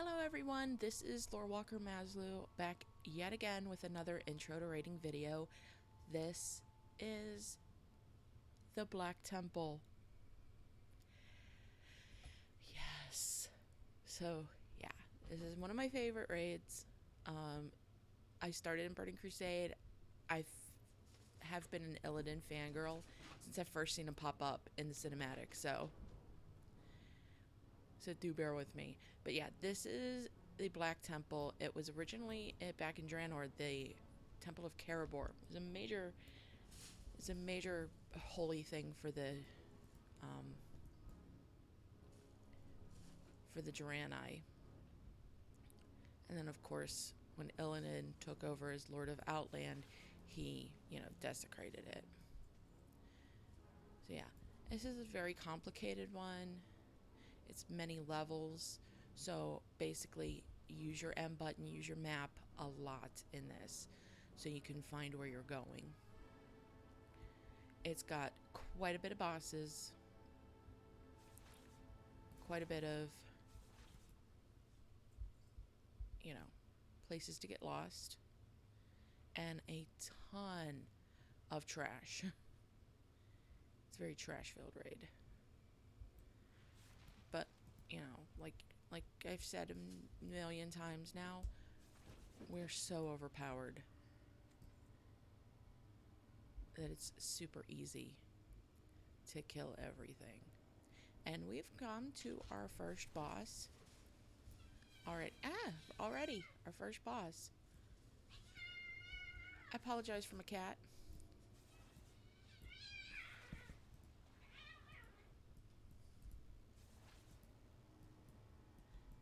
Hello everyone, this is Lorewalker Maslow back yet again with another intro to rating video. This is the Black Temple. Yes. So yeah, this is one of my favorite raids. I started in Burning Crusade. I have been an Illidan fangirl since I first seen him pop up in the cinematic, so do bear with me. But yeah, this is the Black Temple. It was originally back in Draenor, the Temple of Karabor. It's a major holy thing for the Draenei. And then of course, when Illidan took over as Lord of Outland, he, desecrated it. So yeah, this is a very complicated one. It's many levels. So basically, use your M button, use your map a lot in this so you can find where you're going. It's got quite a bit of bosses, quite a bit of, places to get lost, and a ton of trash. It's a very trash-filled raid. But, like I've said a million times now, we're so overpowered that it's super easy to kill everything. And we've come to our first boss. Already, our first boss. I apologize for my cat.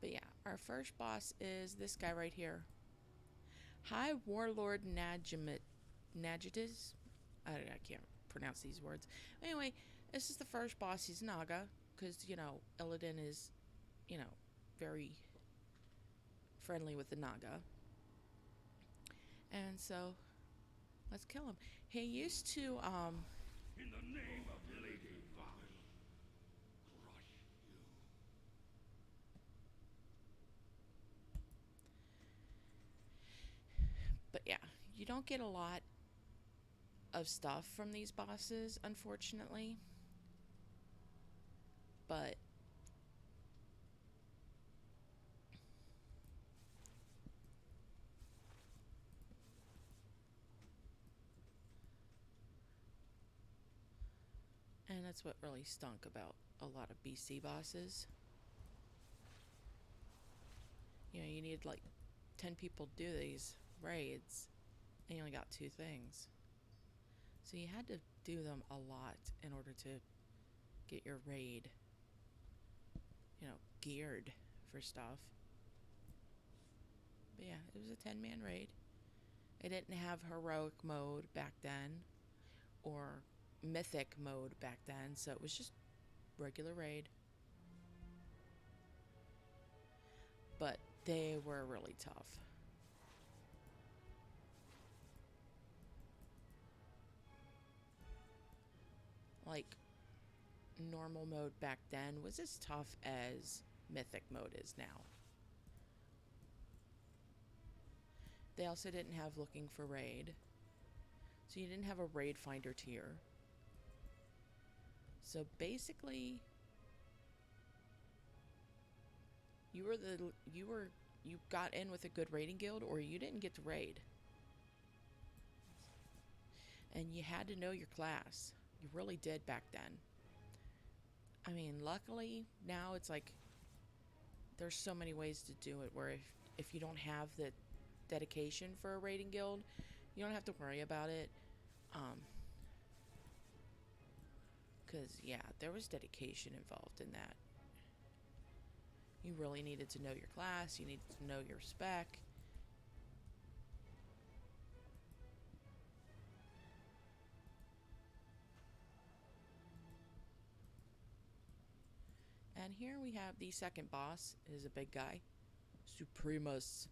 But yeah, our first boss is this guy right here. High Warlord Nagitis. I can't pronounce these words. Anyway, this is the first boss. He's Naga, because, Illidan is, very friendly with the Naga. And so, let's kill him. He used to, In the name of Lady Vine, crush you. But yeah, you don't get a lot of stuff from these bosses, unfortunately. But and that's what really stunk about a lot of BC bosses. You need like 10 people to do these raids, and you only got 2 things. So you had to do them a lot in order to get your raid, geared for stuff. But yeah, it was a 10-man raid. It didn't have heroic mode back then or mythic mode back then, so it was just regular raid. But they were really tough. Like, normal mode back then was as tough as mythic mode is now. They also didn't have looking for raid. So you didn't have a raid finder tier. So basically, you got in with a good raiding guild, or you didn't get to raid. And you had to know your class. You really did back then. I mean, luckily now it's like there's so many ways to do it where if you don't have the dedication for a raiding guild, you don't have to worry about it. Because yeah, there was dedication involved in that. You really needed to know your class, you needed to know your spec. And here we have the second boss. It is a big guy, Supremus.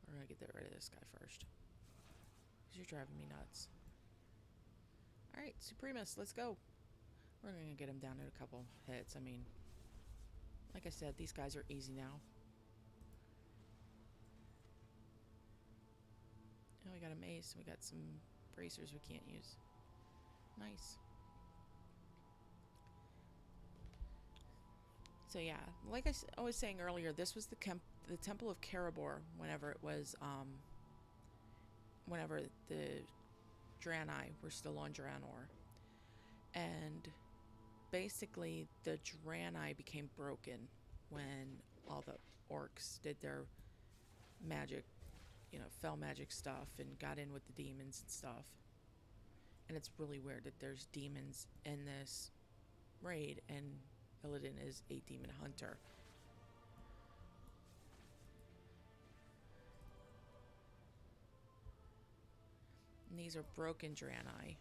We're gonna get rid of this guy first, because you're driving me nuts. Alright, Supremus, let's go. We're gonna get him down in a couple hits. I mean, Like I said, these guys are easy now. Oh, we got a mace. We got some bracers we can't use. Nice. So yeah, like I was saying earlier, this was the Temple of Karabor whenever it was, whenever the Draenei were still on Draenor. And basically, the Draenei became broken when all the orcs did their magic, fell magic stuff and got in with the demons and stuff. And it's really weird that there's demons in this raid and Illidan is a demon hunter. And these are broken Draenei.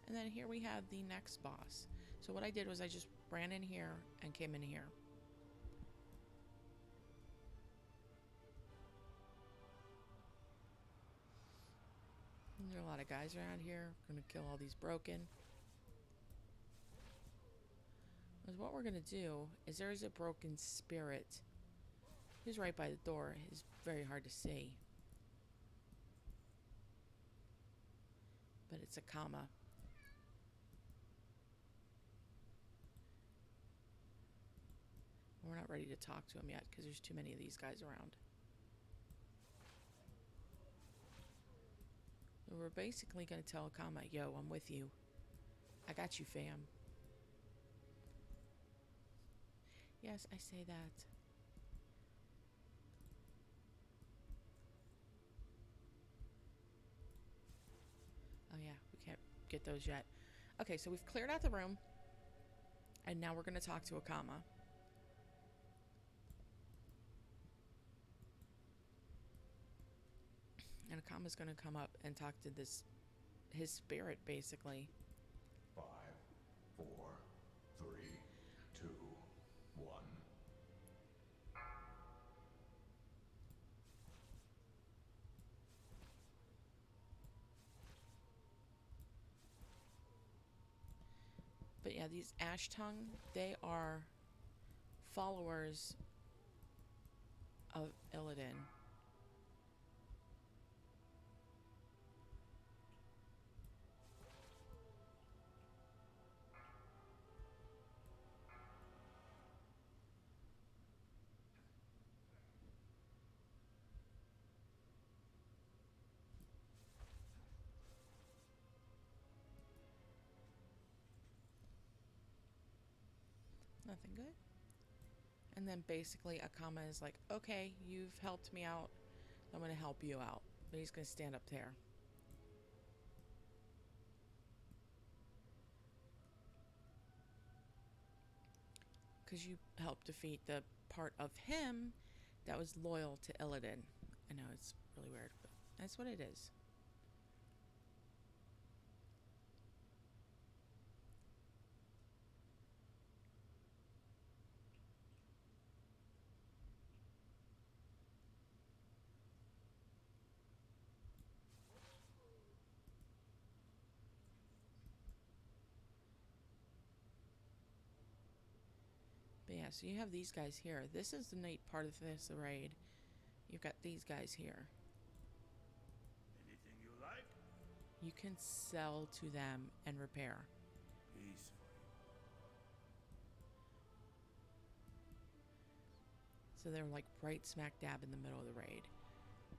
And then here we have the next boss. So what I did was I just ran in here and came in here. And there are a lot of guys around here. We're going to kill all these broken. Because what we're going to do is there's a broken spirit. He's right by the door. He's very hard to see. But it's a comma. We're not ready to talk to him yet because there's too many of these guys around. So we're basically going to tell Akama, yo, I'm with you. I got you, fam. Yes, I say that. Oh yeah, we can't get those yet. Okay, so we've cleared out the room. And now we're going to talk to Akama. And Akama's going to come up and talk to his spirit, basically. 5, 4, 3, 2, 1. But yeah, these Ash Tongue, they are followers of Illidan. Nothing good. And then basically Akama is like, okay, you've helped me out. I'm going to help you out. But he's going to stand up there. Because you helped defeat the part of him that was loyal to Illidan. I know, it's really weird, but that's what it is. But yeah, so you have these guys here. This is the neat part of this raid. You've got these guys here. Anything you like? You can sell to them and repair. Peaceful. So they're like right smack dab in the middle of the raid.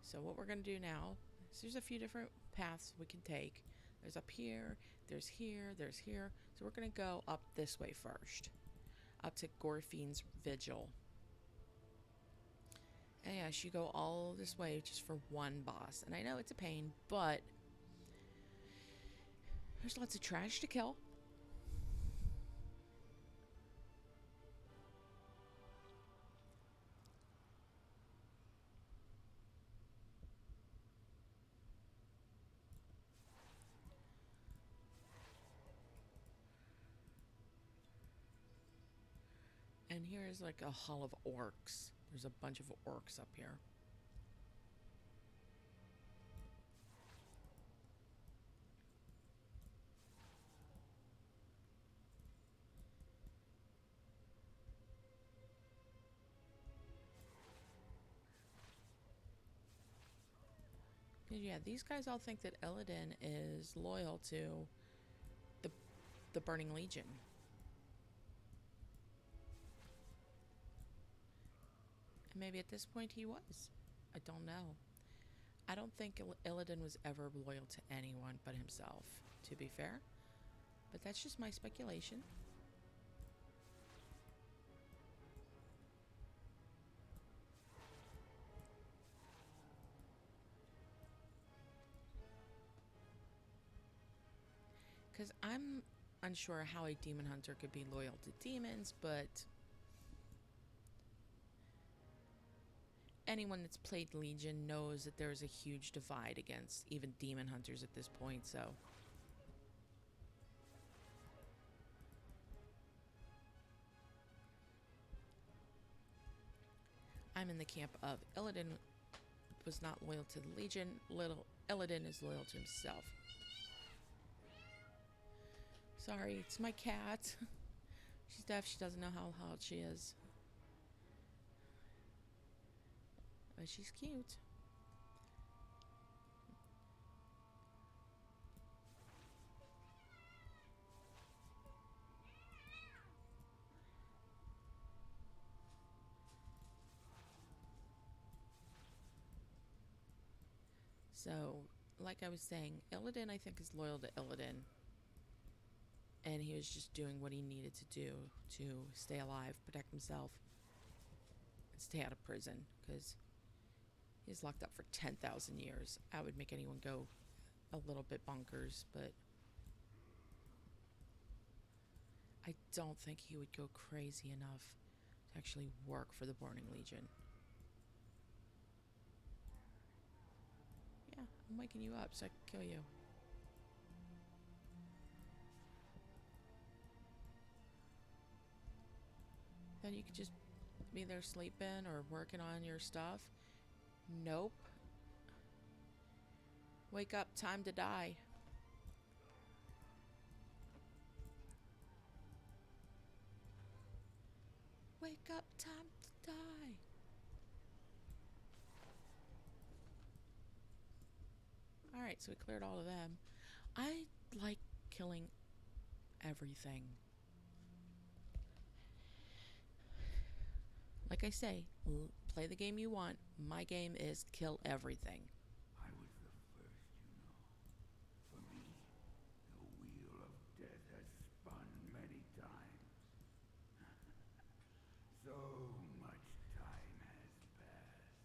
So what we're going to do now is there's a few different paths we can take. There's up here, there's here, there's here. So we're going to go up this way first. Up to Gorfine's Vigil. And yes, you go all this way just for one boss. And I know it's a pain, but there's lots of trash to kill. And here's like a hull of orcs. There's a bunch of orcs up here. Yeah, these guys all think that Illidan is loyal to the the Burning Legion. And maybe at this point he was. I don't know. I don't think Illidan was ever loyal to anyone but himself, to be fair. But that's just my speculation. Because I'm unsure how a demon hunter could be loyal to demons, but anyone that's played Legion knows that there's a huge divide against even demon hunters at this point, so. I'm in the camp of Illidan was not loyal to the Legion. Little Illidan is loyal to himself. Sorry, it's my cat. She's deaf. She doesn't know how loud she is. But she's cute. So, like I was saying, Illidan, I think, is loyal to Illidan. And he was just doing what he needed to do to stay alive, protect himself, and stay out of prison. Because he's locked up for 10,000 years. I would make anyone go a little bit bonkers, but I don't think he would go crazy enough to actually work for the Burning Legion. Yeah, I'm waking you up so I can kill you. Then you could just be there sleeping or working on your stuff. Nope. Wake up, time to die. Wake up, time to die. Alright, so we cleared all of them. I like killing everything. Like I say, play the game you want. My game is kill everything. I was the first, you know. For me, the wheel of death has spun many times. So much time has passed.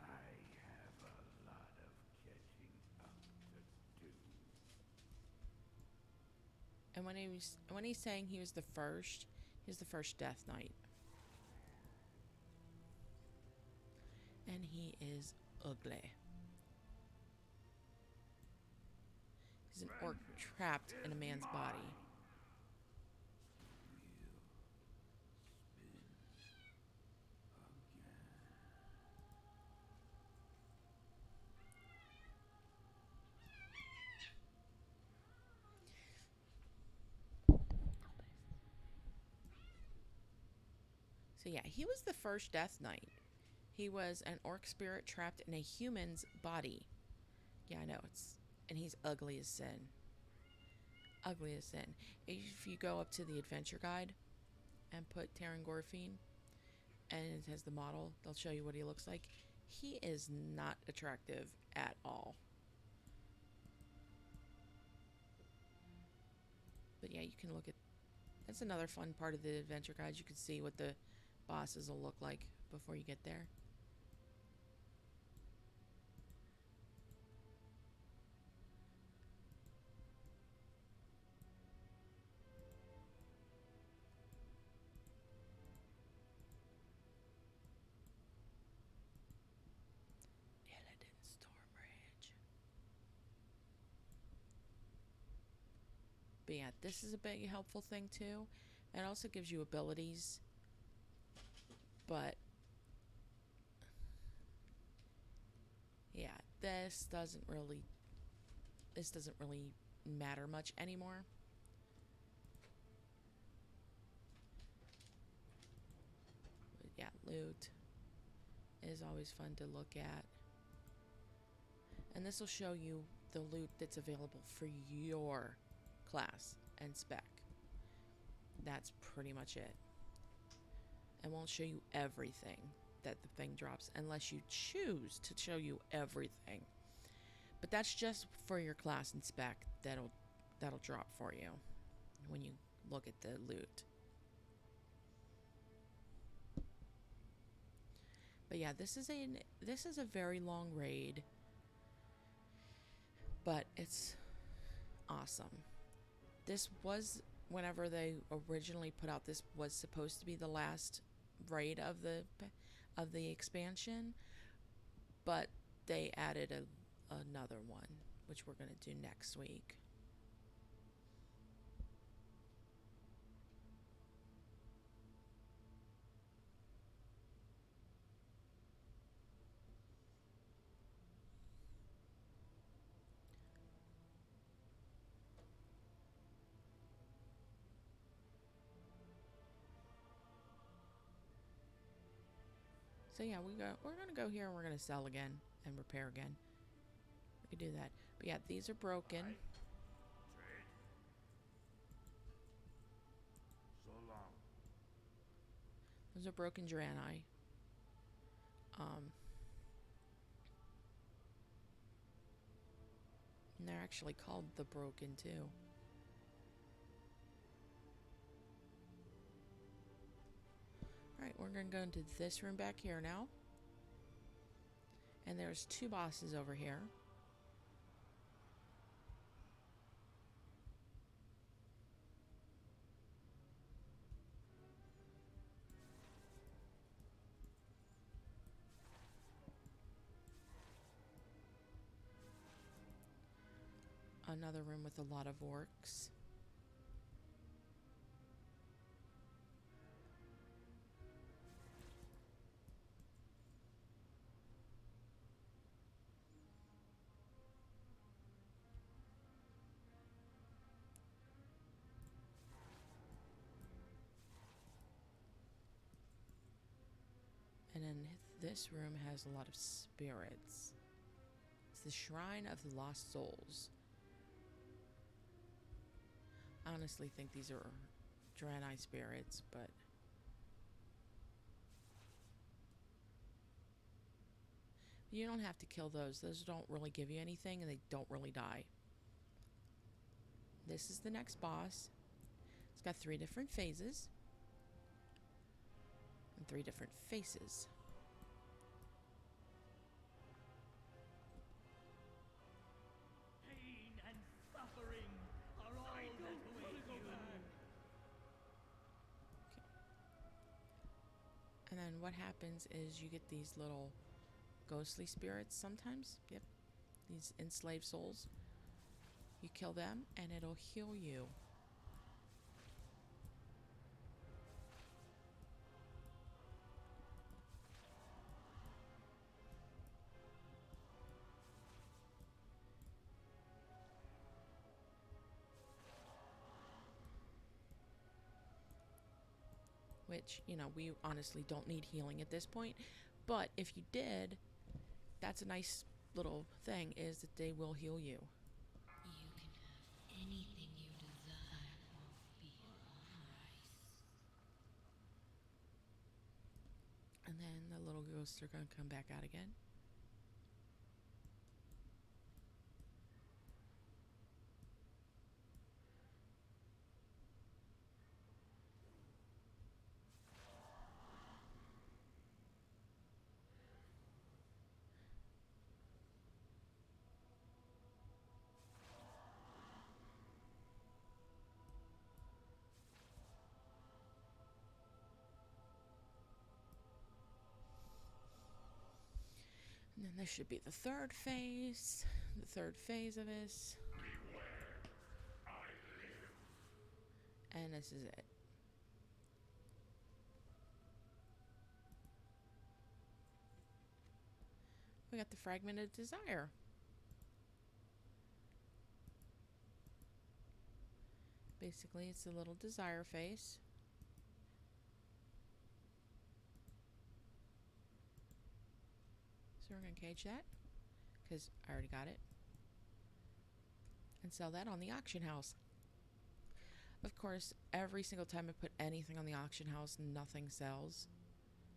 I have a lot of catching up to do. And when he's saying he was the first, he's the first Death Knight. And he is ugly. He's an orc trapped in a man's body. So yeah, he was the first Death Knight. He was an orc spirit trapped in a human's body. Yeah, I know, and he's ugly as sin. Ugly as sin. If you go up to the adventure guide and put Terran Gorfine, and it has the model, they'll show you what he looks like. He is not attractive at all. But yeah, you can look at. That's another fun part of the adventure guide. You can see what the bosses will look like before you get there. Illidan Stormbridge. But yeah, this is a big helpful thing too, It also gives you abilities, but yeah, this doesn't really matter much anymore. But yeah, loot is always fun to look at. And this will show you the loot that's available for your class and spec. That's pretty much it. It won't show you everything that the thing drops unless you choose to show you everything. But that's just for your class and spec that'll drop for you when you look at the loot. But yeah, this is a very long raid, but it's awesome. This was, whenever they originally put out, this was supposed to be the last raid of the expansion, but they added another one, which we're going to do next week. So yeah, we're gonna go here and we're gonna sell again and repair again. We could do that. But yeah, these are broken. Trade. So long. Those are broken Draenei. And they're actually called the Broken too. Alright, we're gonna go into this room back here now. And there's 2 bosses over here. Another room with a lot of orcs. And then this room has a lot of spirits. It's the Shrine of the Lost Souls. I honestly think these are Draenei spirits, but you don't have to kill those. Those don't really give you anything and they don't really die. This is the next boss. It's got 3 different phases and 3 different faces. Pain and suffering are all that await you. And then what happens is you get these little ghostly spirits sometimes. Yep. These enslaved souls. You kill them and it'll heal you. Which, we honestly don't need healing at this point. But if you did, that's a nice little thing, is that they will heal you. You can have anything you desire for your price. And then the little ghosts are going to come back out again. And then this should be the 3rd phase. The 3rd phase of this. Beware. I live. And this is it. got the Fragment of Desire. Basically, it's a little desire face. So we're going to cage that, because I already got it, and sell that on the auction house. Of course, every single time I put anything on the auction house, nothing sells,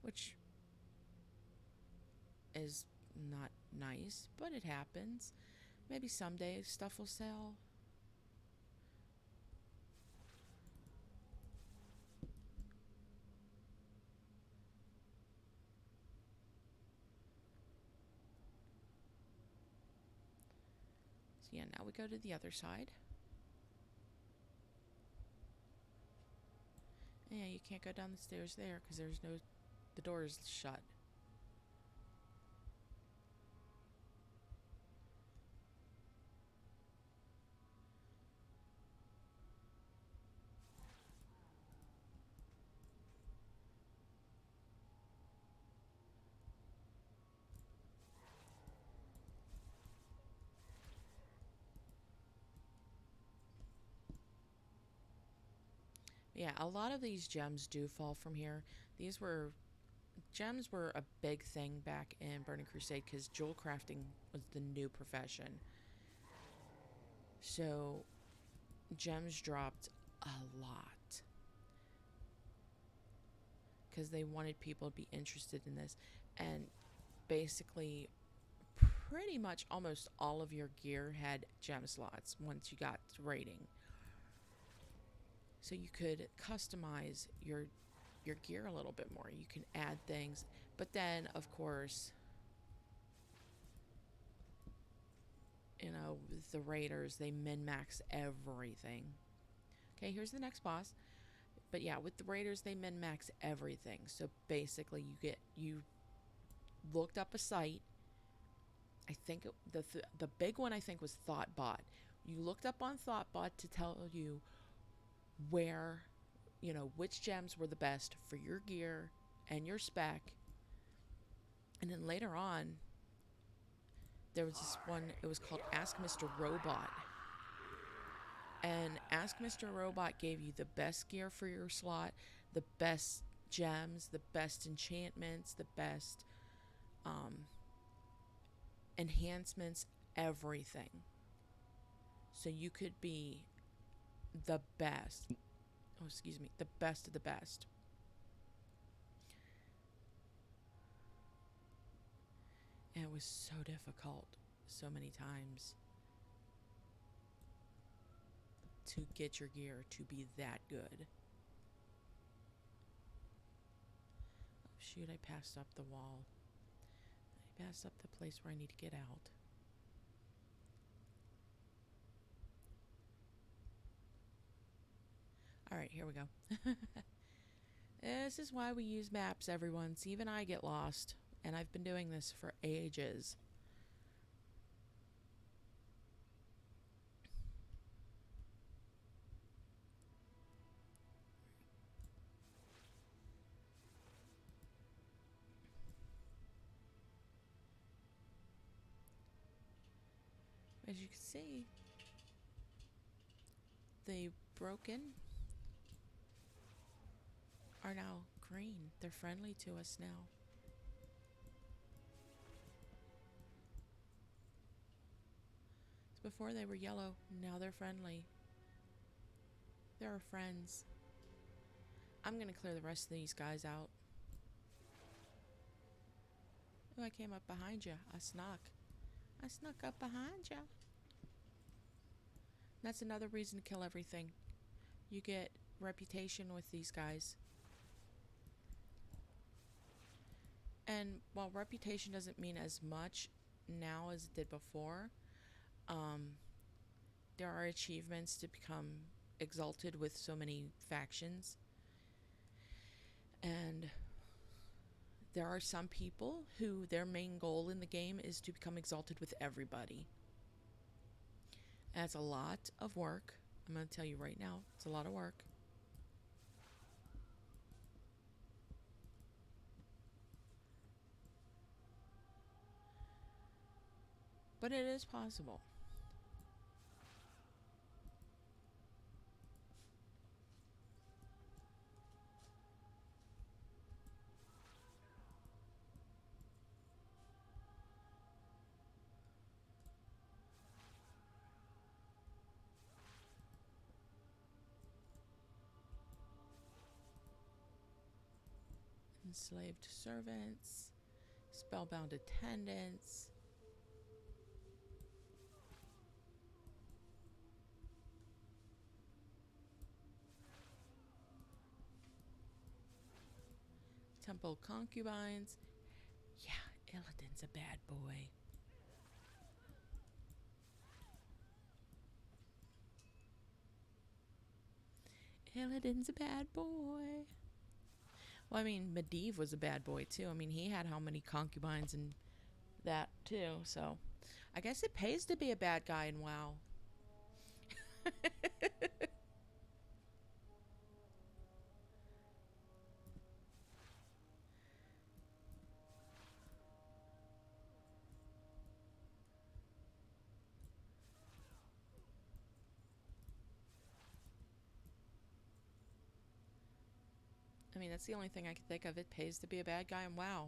which is not nice, but it happens. Maybe someday stuff will sell. So yeah, now we go to the other side. Yeah, you can't go down the stairs there because the door is shut. Yeah, a lot of these gems do fall from here. Gems were a big thing back in Burning Crusade because jewel crafting was the new profession. So gems dropped a lot because they wanted people to be interested in this. And basically, pretty much almost all of your gear had gem slots once you got rating. So you could customize your gear a little bit more. You can add things, but then of course, with the raiders, they min-max everything. Okay, here's the next boss. But yeah, with the raiders, they min-max everything. So basically, you looked up a site. I think the big one I think was Thoughtbot. You looked up on Thoughtbot to tell you where, which gems were the best for your gear and your spec. And then later on, there was this one, it was called Ask Mr. Robot. And Ask Mr. Robot gave you the best gear for your slot, the best gems, the best enchantments, the best enhancements, everything. So you could be the best. Oh, excuse me, the best of the best. And it was so difficult so many times to get your gear to be that good. Oh, shoot, I passed up the wall. I passed up the place where I need to get out. Alright, here we go. This is why we use maps, everyone. See, even I get lost. And I've been doing this for ages. As you can see, the broken are now green. They're friendly to us now. Before they were yellow, now they're friendly. They're our friends. I'm gonna clear the rest of these guys out. Oh, I came up behind you. I snuck. I snuck up behind you. That's another reason to kill everything. You get reputation with these guys. And while reputation doesn't mean as much now as it did before, there are achievements to become exalted with so many factions. And there are some people who their main goal in the game is to become exalted with everybody. And it's a lot of work. I'm going to tell you right now, it's a lot of work. But it is possible. Enslaved servants, spellbound attendants. Temple concubines. Yeah, Illidan's a bad boy. Illidan's a bad boy. Well, I mean, Medivh was a bad boy too. I mean, he had how many concubines and that too. So, I guess it pays to be a bad guy in WoW. I mean, that's the only thing I can think of. It pays to be a bad guy in WoW.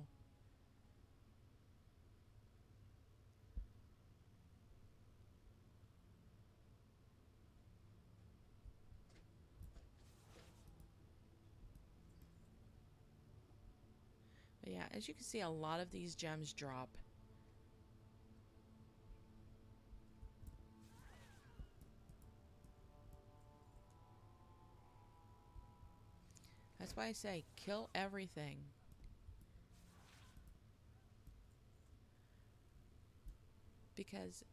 But yeah, as you can see, a lot of these gems drop. That's why I say kill everything. Because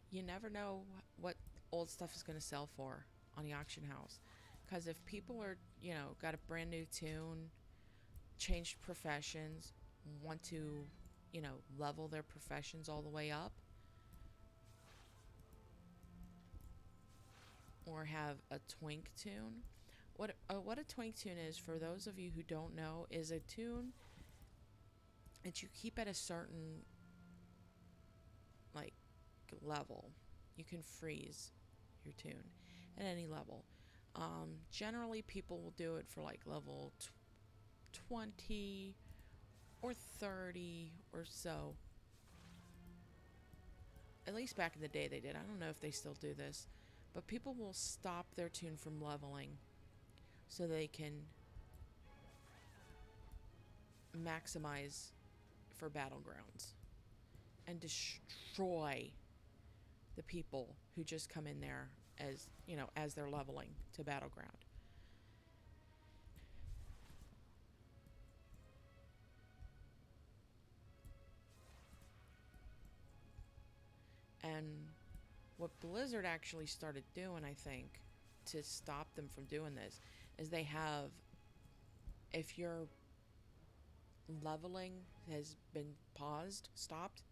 you never know what old stuff is going to sell for on the auction house. Because if people are, got a brand new tune, changed professions, want to, level their professions all the way up, or have a twink tune. What a twink tune is, for those of you who don't know, is a tune that you keep at a certain like level. You can freeze your tune at any level. Generally, people will do it for like level 20 or 30 or so. At least back in the day they did. I don't know if they still do this. But people will stop their tune from leveling so they can maximize for battlegrounds and destroy the people who just come in there as they're leveling to battleground. And what Blizzard actually started doing, I think, to stop them from doing this, is they have, if your leveling has been stopped,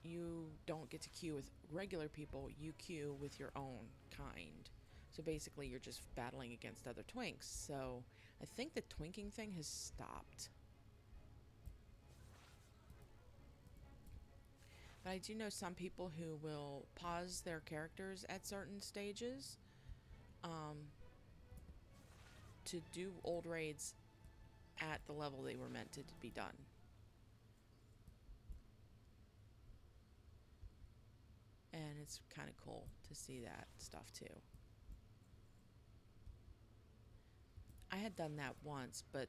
you don't get to queue with regular people, you queue with your own kind. So basically, you're just battling against other twinks. So I think the twinking thing has stopped. But I do know some people who will pause their characters at certain stages to do old raids at the level they were meant to be done. And it's kind of cool to see that stuff too. I had done that once, but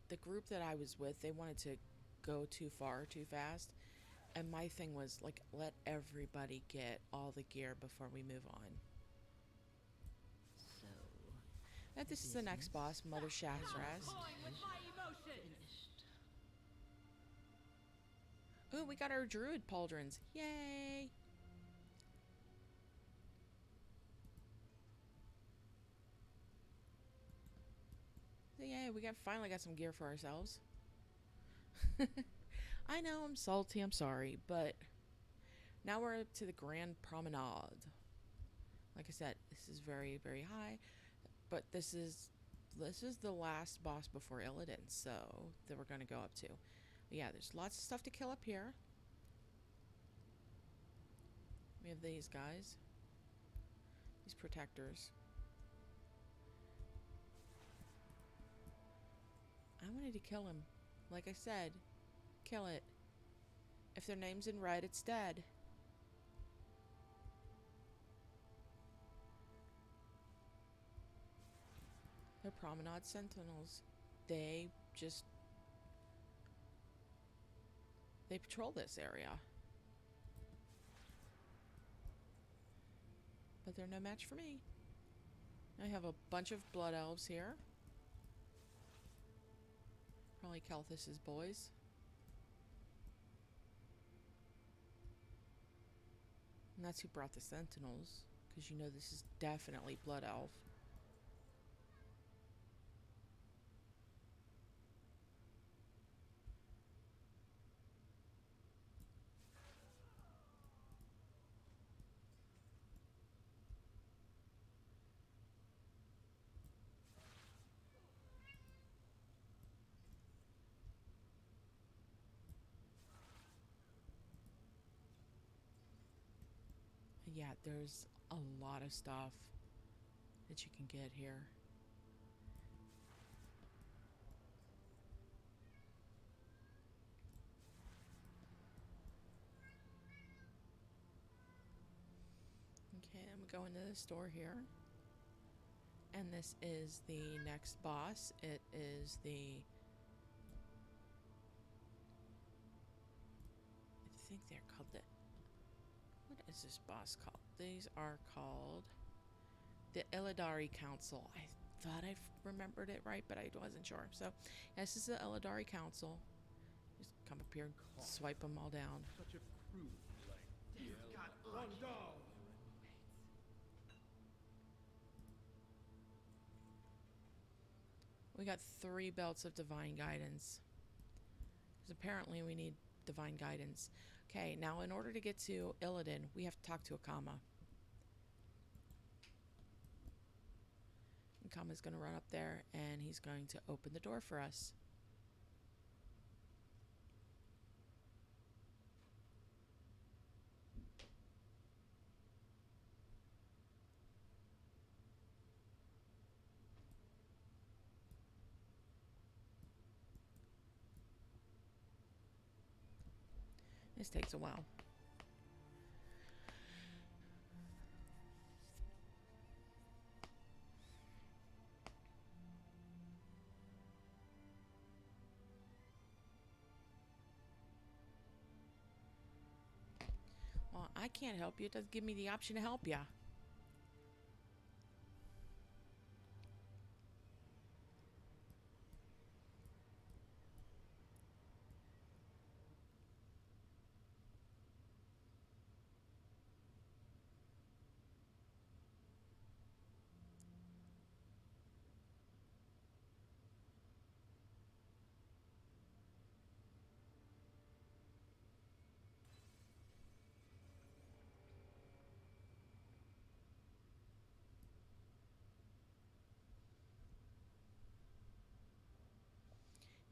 the group that I was with, they wanted to go too far too fast. And my thing was, like, let everybody get all the gear before we move on. So, And this is the next boss, Mother Shazraz. Toying with my emotions. finished. Ooh, we got our druid pauldrons. Yay! So yeah, we finally got some gear for ourselves. I know I'm salty, I'm sorry, but now we're up to the Grand Promenade. Like I said, this is very, very high, but this is the last boss before Illidan, so that we're gonna go up to. But yeah, there's lots of stuff to kill up here. We have these guys. These protectors. I wanted to kill him. Like I said, kill it. If their name's in red, it's dead. They're Promenade Sentinels. They just... They patrol this area. But they're no match for me. I have a bunch of blood elves here. Probably Kelthus's boys. And that's who brought the Sentinels. Because you know this is definitely blood elf. Yeah, there's a lot of stuff that you can get here. Okay, I'm going to the store here. And this is the next boss. It is the... I think they're called the... What is this boss called? These are called the Illidari Council. I thought I remembered it right, but I wasn't sure. So, this is the Illidari Council. Just come up here and swipe them all down. Such a crude blade. You've got one down. We got 3 belts of divine guidance. Because apparently we need divine guidance. Okay, now in order to get to Illidan, we have to talk to Akama. Akama's going to run up there and he's going to open the door for us. This takes a while. Well, I can't help you. It doesn't give me the option to help you.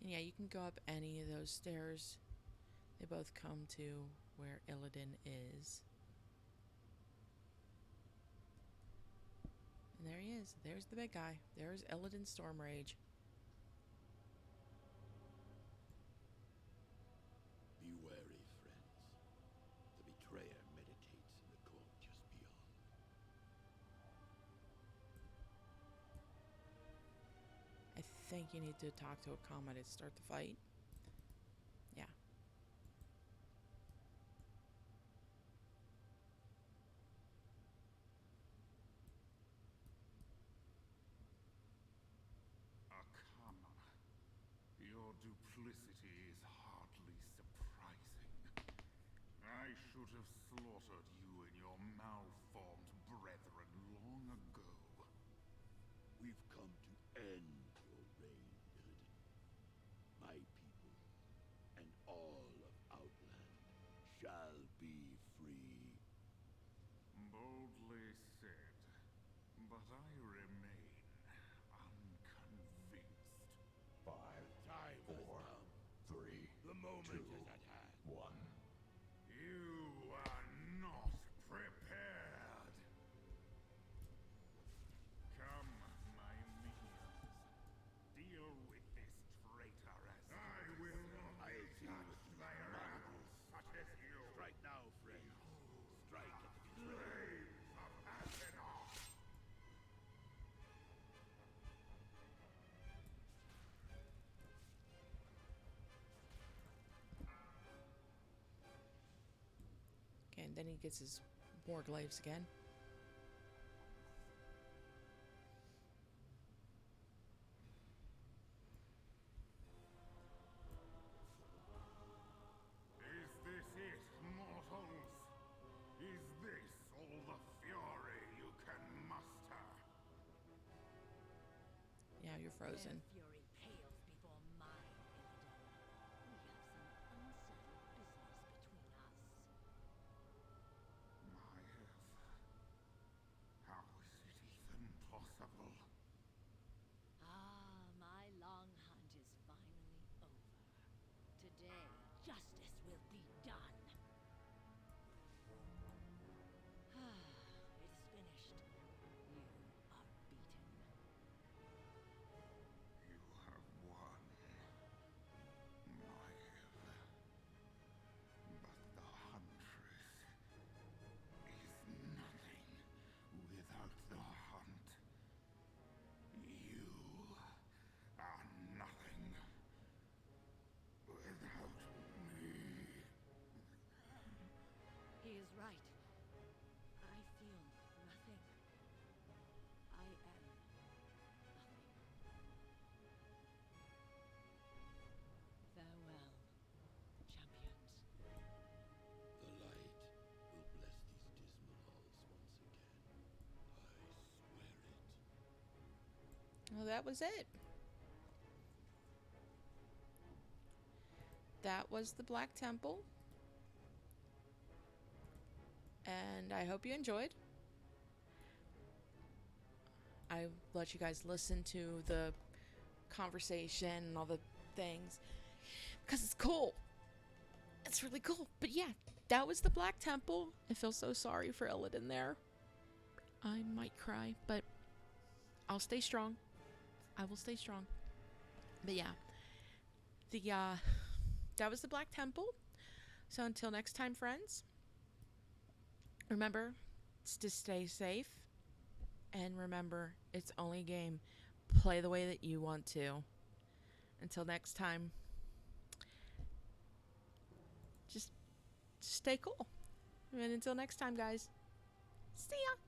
And yeah, you can go up any of those stairs. They both come to where Illidan is. And there he is. There's the big guy. There's Illidan Stormrage. Be wary, friends. The betrayer meditates in the court just beyond. I think you need to talk to Akama to start the fight. Yeah. Akama, your duplicity is hardly surprising. I should have slaughtered you and your malformed brethren long ago. We've come to end your reign, Illidan. My people and all of Outland shall be free. Boldly said, but I remain unconvinced. 5, time 4, 3, the moment 2, is at hand. 1. You are not then he gets his war glaives again. Is this it, mortals? Is this all the fury you can muster? Yeah, you're frozen. Their fury pales before mine, Illidan. We have some unsettled business between us. Maiev, how is it even possible? Ah, my long hunt is finally over. Today, justice will be done. It is finished. You are beaten. You have won, Maiev. But the Huntress is nothing without the hunt. You are nothing without me. He is right. I feel nothing. I am nothing. Farewell, champions. The light will bless these dismal halls once again. I swear it. Well, that was it. That was the Black Temple. And I hope you enjoyed. I let you guys listen to the conversation and all the things because it's cool. It's really cool. But yeah, that was the Black Temple. I feel so sorry for Illidan there. I might cry, but I'll stay strong. I will stay strong. But yeah, that was the Black Temple. So until next time, friends, remember to stay safe. And remember, it's only a game. Play the way that you want to. Until next time, just stay cool. And until next time, guys, see ya.